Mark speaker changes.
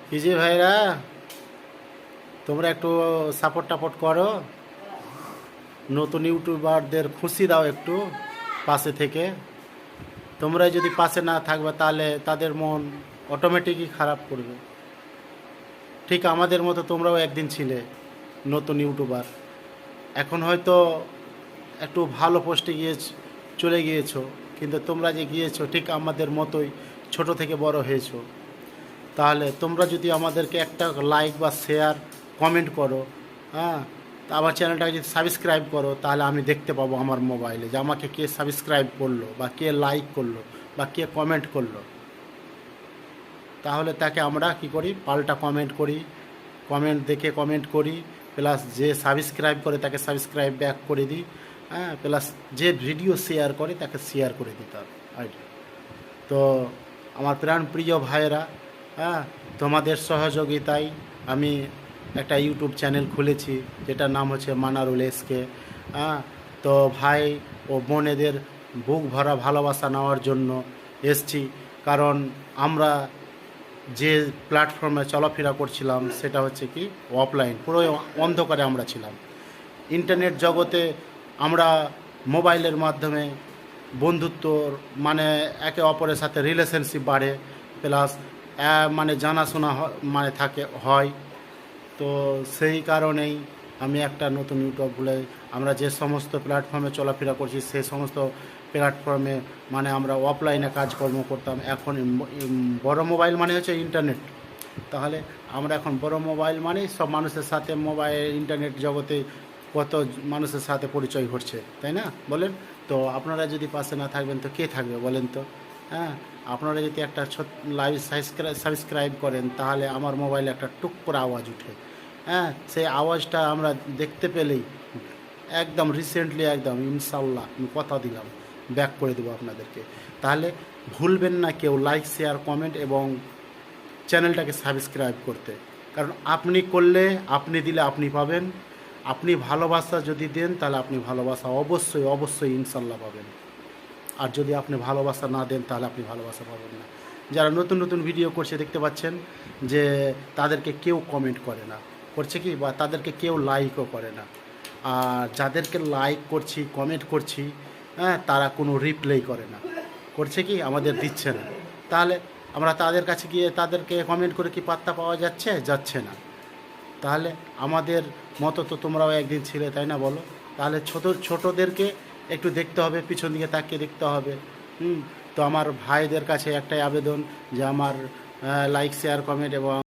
Speaker 1: কি যে ভাইরা, তোমরা একটু সাপোর্ট টাপোর্ট করো, নতুন ইউটিউবারদের খুশি দাও একটু পাশে থেকে। তোমরা যদি পাশে না থাকবে তাহলে তাদের মন অটোমেটিকই খারাপ করবে। ঠিক আমাদের মতো তোমরাও একদিন ছিলে নতুন ইউটিউবার, এখন হয়তো একটু ভালো পোস্টে চলে গিয়েছো, কিন্তু তোমরা যে গিয়েছো ঠিক আমাদের মতোই ছোট থেকে বড় হয়েছো। তাহলে তোমরা যদি আমাদেরকে একটা লাইক বা শেয়ার কমেন্ট করো, হ্যাঁ, তা আমার চ্যানেলটাকে যদি সাবস্ক্রাইব করো, তাহলে আমি দেখতে পাবো আমার মোবাইলে যে আমাকে কে সাবস্ক্রাইব করলো বা কে লাইক করলো বা কে কমেন্ট করলো। তাহলে তাকে আমরা কি করি, পাল্টা কমেন্ট করি, কমেন্ট দেখে কমেন্ট করি, প্লাস যে সাবস্ক্রাইব করে তাকে সাবস্ক্রাইব ব্যাক করে দিই, হ্যাঁ, প্লাস যে ভিডিও শেয়ার করে তাকে শেয়ার করে দিতে হবে। তো আমার প্রাণ প্রিয় ভাইয়েরা, হ্যাঁ, তোমাদের সহযোগিতায় আমি একটা ইউটিউব চ্যানেল খুলেছি, যেটার নাম হচ্ছে মানারুল এসকে। হ্যাঁ, তো ভাই ও বোনেদের বুক ভরা ভালোবাসা নেওয়ার জন্য এসছি। কারণ আমরা যে প্ল্যাটফর্মে চলাফেরা করছিলাম সেটা হচ্ছে কি অফলাইন, পুরো অন্ধকারে আমরা ছিলাম। ইন্টারনেট জগতে আমরা মোবাইলের মাধ্যমে বন্ধুত্ব, মানে একে অপরের সাথে রিলেশনশিপ বাড়ে, প্লাস মানে জানাশোনা মানে থাকে হয়। তো সেই কারণেই আমি একটা নতুন ইউটিউব খুলে, আমরা যে সমস্ত প্ল্যাটফর্মে চলাফেরা করছি সেই সমস্ত প্ল্যাটফর্মে মানে আমরা অফলাইনে কাজকর্ম করতাম। এখন বড় মোবাইল মানে হচ্ছে ইন্টারনেট। তাহলে আমরা এখন বড় মোবাইল মানে সব মানুষের সাথে মোবাইল ইন্টারনেট জগতে কত মানুষের সাথে পরিচয় ঘটছে, তাই না বলেন? তো আপনারা যদি পাশে না থাকবেন তো কে থাকবে বলেন তো? হ্যাঁ, আপনারা যদি একটা লাইভ সাবস্ক্রাইব করেন তাহলে আমার মোবাইলে একটা টুক করে আওয়াজ উঠে, হ্যাঁ, সেই আওয়াজটা আমরা দেখতে পেলেই একদম রিসেন্টলি একদম ইনশাল্লাহ আমি কথা দিলাম ব্যাক করে দেবো আপনাদেরকে। তাহলে ভুলবেন না কেউ লাইক শেয়ার কমেন্ট এবং চ্যানেলটাকে সাবস্ক্রাইব করতে। কারণ আপনি করলে, আপনি দিলে আপনি পাবেন। আপনি ভালোবাসা যদি দেন তাহলে আপনি ভালোবাসা অবশ্যই অবশ্যই ইনশাল্লাহ পাবেন। আর যদি আপনি ভালোবাসা না দেন তাহলে আপনি ভালোবাসা পাবেন না। যারা নতুন নতুন ভিডিও করছে দেখতে পাচ্ছেন যে তাদেরকে কেউ কমেন্ট করে না, করছে কি, বা তাদেরকে কেউ লাইকও করে না। আর যাদেরকে লাইক করছি কমেন্ট করছি, হ্যাঁ, তারা কোনো রিপ্লাই করে না, করছে কি, আমাদের দিচ্ছে না। তাহলে আমরা তাদের কাছে গিয়ে তাদেরকে কমেন্ট করে কি পাত্তা পাওয়া যাচ্ছে না। তাহলে আমাদের মতো তো তোমরাও একদিন ছিলে, তাই না বলো? তাহলে ছোটোদেরকে একটু দেখতে হবে, পিছন দিকে তাকিয়ে দেখতে হবে। তো আমার ভাইদের কাছে একটাই আবেদন যে আমার লাইক শেয়ার কমেন্ট এবং